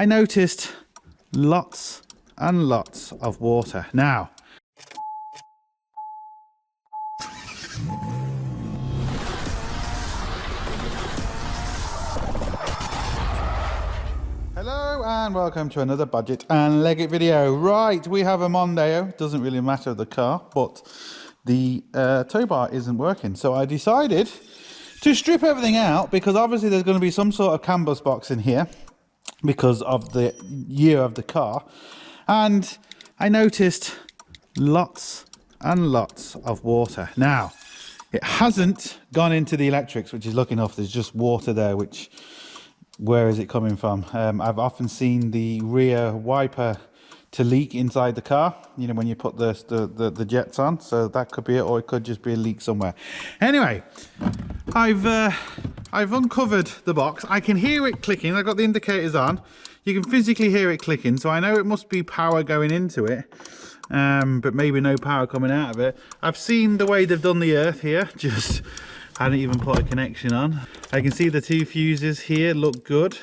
I noticed lots and lots of water. Now, hello and welcome to another Bodgit and Leggit video. Right, we have a Mondeo. Doesn't really matter the car, but the tow bar isn't working. So I decided to strip everything out because obviously there's going to be some sort of canvas box in here because of the year of the car. And I noticed lots and lots of water. Now, it hasn't gone into the electrics, which is lucky enough. There's just water there, which, where is it coming from? I've often seen the rear wiper to leak inside the car, you know, when you put the jets on. So that could be it, or it could just be a leak somewhere. Anyway, I've uncovered the box. I can hear it clicking. I've got the indicators on. You can physically hear it clicking, so I know it must be power going into it, but maybe no power coming out of it. I've seen the way they've done the earth here, just hadn't even put a connection on. I can see the two fuses here look good,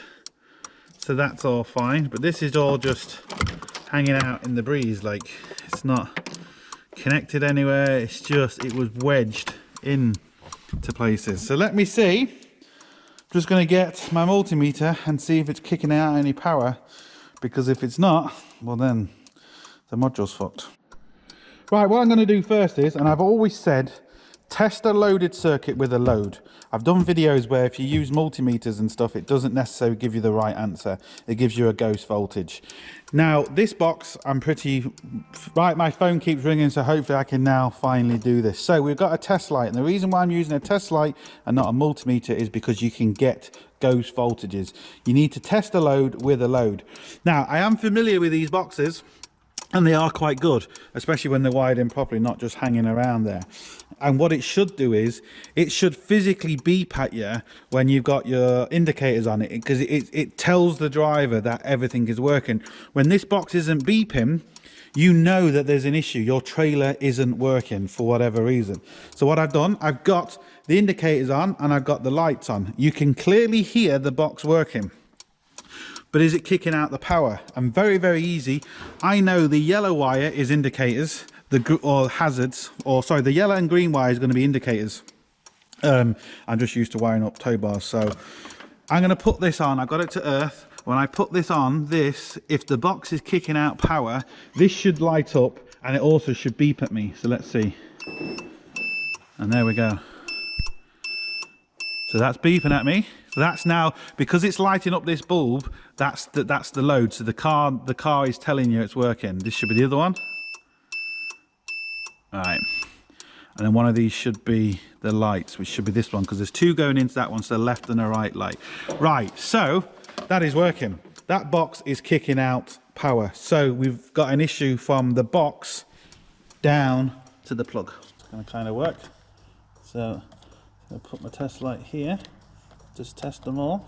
so that's all fine, but this is all just hanging out in the breeze, like it's not connected anywhere. It's just, it was wedged in to places. So let me see. I'm just going to get my multimeter and see if it's kicking out any power, because if it's not, well then the module's fucked. Right, what I'm going to do first is, and I've always said, test a loaded circuit with a load. I've done videos where if you use multimeters and stuff, it doesn't necessarily give you the right answer. It gives you a ghost voltage. Now, this box, I'm pretty... Right, my phone keeps ringing, so hopefully I can now finally do this. So we've got a test light, and the reason why I'm using a test light and not a multimeter is because you can get ghost voltages. You need to test a load with a load. Now, I am familiar with these boxes, and they are quite good, especially when they're wired in properly, not just hanging around there. And what it should do is, it should physically beep at you when you've got your indicators on it, because it tells the driver that everything is working. When this box isn't beeping, you know that there's an issue. Your trailer isn't working for whatever reason. So what I've done, I've got the indicators on and I've got the lights on. You can clearly hear the box working. But is it kicking out the power? And very, very easy. I know the yellow wire is indicators, or hazards, or sorry, the yellow and green wire is going to be indicators. I'm just used to wiring up tow bars. So I'm going to put this on. I've got it to earth. When I put this on, this, if the box is kicking out power, this should light up and it also should beep at me. So let's see. And there we go. So that's beeping at me. So that's now, because it's lighting up this bulb, that's the load. So the car is telling you it's working. This should be the other one. All right. And then one of these should be the lights, which should be this one, because there's two going into that one, so the left and the right light. Right, so that is working. That box is kicking out power. So we've got an issue from the box down to the plug. It's going to kind of work. So I'll put my test light here. Just test them all.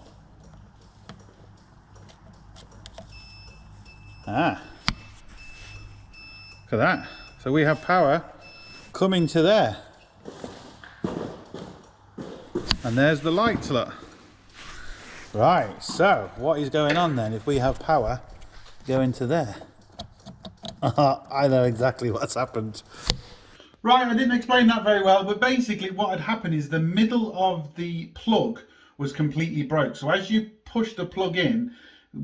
Ah, look at that. So we have power coming to there. And there's the lights, look. Right, so what is going on then if we have power going to there? I know exactly what's happened. Right, I didn't explain that very well, but basically what had happened is the middle of the plug was completely broke. So as you push the plug in,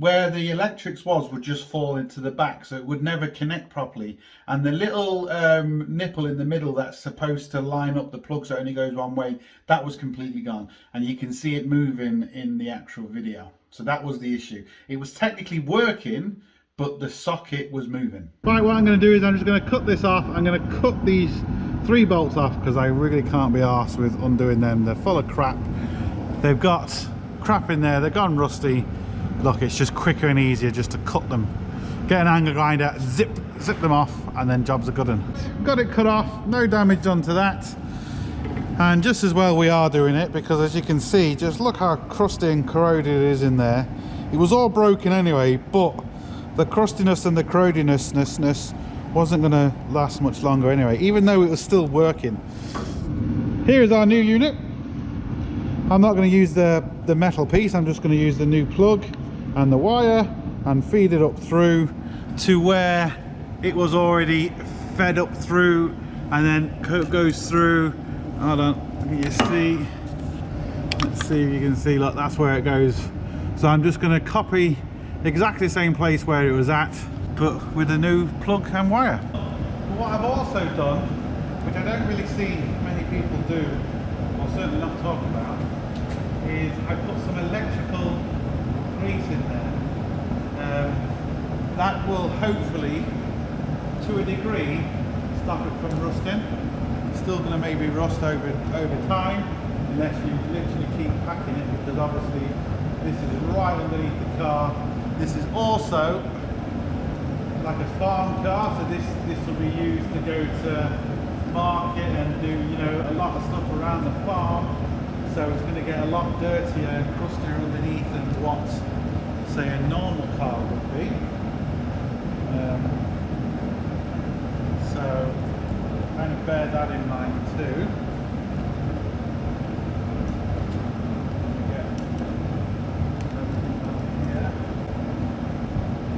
where the electrics would just fall into the back, so it would never connect properly. And the little nipple in the middle that's supposed to line up the plug so it only goes one way, that was completely gone. And you can see it moving in the actual video. So that was the issue. It was technically working, but the socket was moving. Right, what I'm going to do is I'm just going to cut this off. I'm going to cut these 3 bolts off because I really can't be arsed with undoing them. They're full of crap. They've got crap in there. They're gone rusty. Look, it's just quicker and easier just to cut them. Get an angle grinder, zip them off, and then jobs are good. Got it cut off. No damage done to that. And just as well we are doing it, because as you can see, just look how crusty and corroded it is in there. It was all broken anyway, but the crustiness and the corrodedness wasn't going to last much longer anyway, even though it was still working. Here is our new unit. I'm not going to use the metal piece, I'm just going to use the new plug and the wire, and feed it up through to where it was already fed up through, and then goes through. Hold on, can you see? Let's see if you can see. Look, that's where it goes. So I'm just going to copy exactly the same place where it was at, but with a new plug and wire. But what I've also done, which I don't really see many people do, or certainly not talk about, is I put some electrical grease in there. That will hopefully, to a degree, stop it from rusting. It's still going to maybe rust over time, unless you literally keep packing it, because obviously this is right underneath the car. This is also like a farm car, so this will be used to go to market and do, you know, a lot of stuff around the farm. So it's going to get a lot dirtier and crustier underneath than what, say, a normal car would be. So kind of bear that in mind too.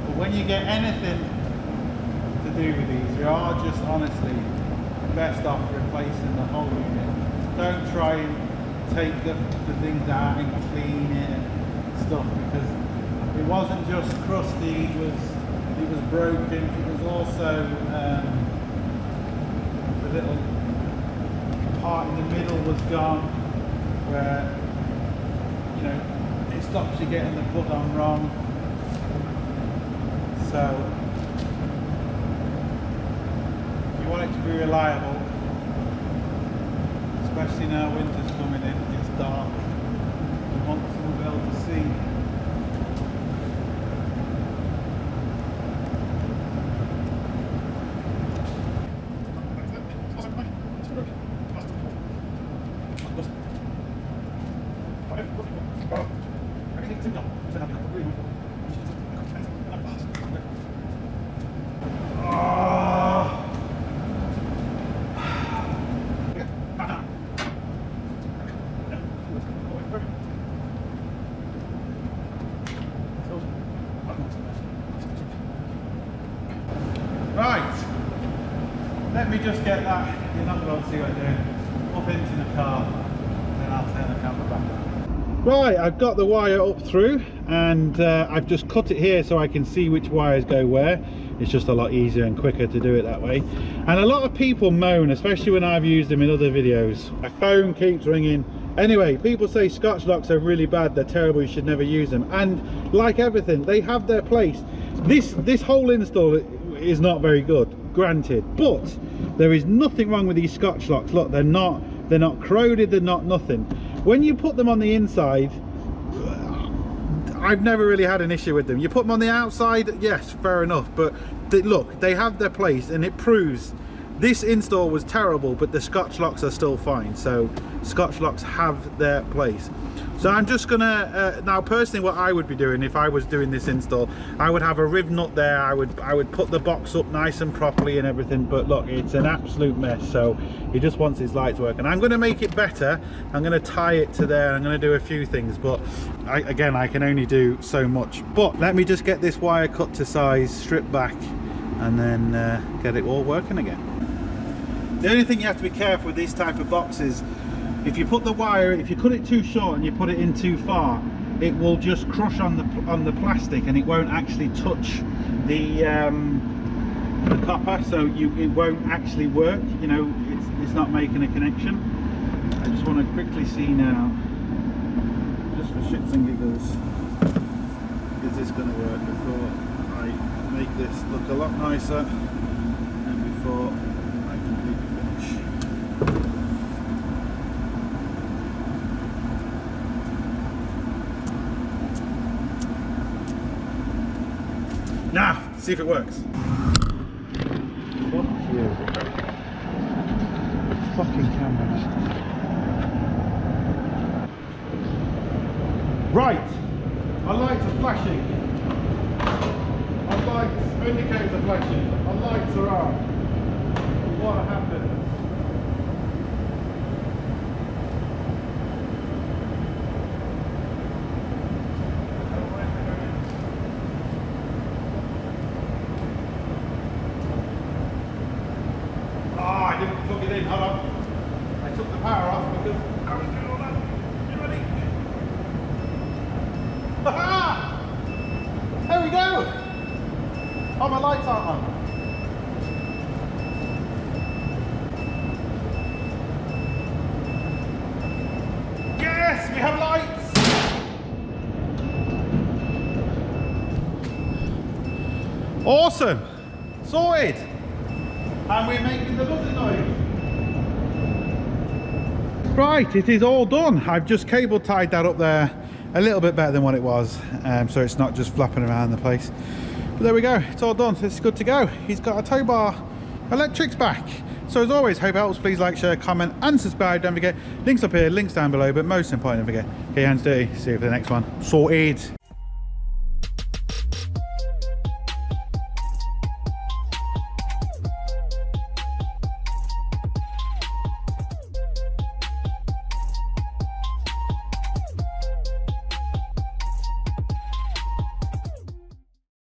But when you get anything to do with these, you are just honestly best off replacing the whole unit. Don't try and take the things out and clean it and stuff, because it wasn't just crusty, it was broken. It was also the little part in the middle was gone, where, you know, it stops you getting the put on wrong. So if you want it to be reliable, especially now winter's coming in, it's dark, you want someone to be able to see. Right, let me just get that, you're not going to see what I'm doing, up into the car, then I'll turn the camera back. Right, I've got the wire up through, and I've just cut it here so I can see which wires go where. It's just a lot easier and quicker to do it that way. And a lot of people moan, especially when I've used them in other videos. My phone keeps ringing. Anyway, people say Scotch locks are really bad, they're terrible, you should never use them. And like everything, they have their place. This whole install is not very good, granted, but there is nothing wrong with these Scotch locks. Look, they're not corroded, they're not nothing. When you put them on the inside, I've never really had an issue with them. You put them on the outside, yes, fair enough, but look, they have their place, and it proves this install was terrible, but the Scotch locks are still fine. So Scotch locks have their place. So I'm just gonna now personally, what I would be doing if I was doing this install, I would have a riv nut there. I would put the box up nice and properly and everything, but look, it's an absolute mess. So he just wants his lights working. I'm going to make it better. I'm going to tie it to there. I'm going to do a few things, but again, I can only do so much. But let me just get this wire cut to size, strip back, and then get it all working again. The only thing you have to be careful with these type of boxes, if you put the wire, if you cut it too short and you put it in too far, it will just crush on the plastic, and it won't actually touch the copper, so it won't actually work. You know, it's not making a connection. I just want to quickly see now, just for shits and giggles, is this going to work before I make this look a lot nicer and before I completely finish. Now, see if it works. Fuck you. Fucking cameras. Right. Our lights are flashing. Our lights, indicators are flashing. Our lights are on. What happened? Oh, my lights aren't on. Yes, we have lights. Awesome. Sorted. And we're making the buzzer noise. Right, it is all done. I've just cable tied that up there a little bit better than what it was, so it's not just flapping around the place. But there we go, it's all done. It's good to go. He's got a tow bar, electrics back. So as always, hope it helps. Please like, share, comment and subscribe. Don't forget, links up here, links down below, but most important, don't forget, get your hands dirty. See you for the next one. Sorted.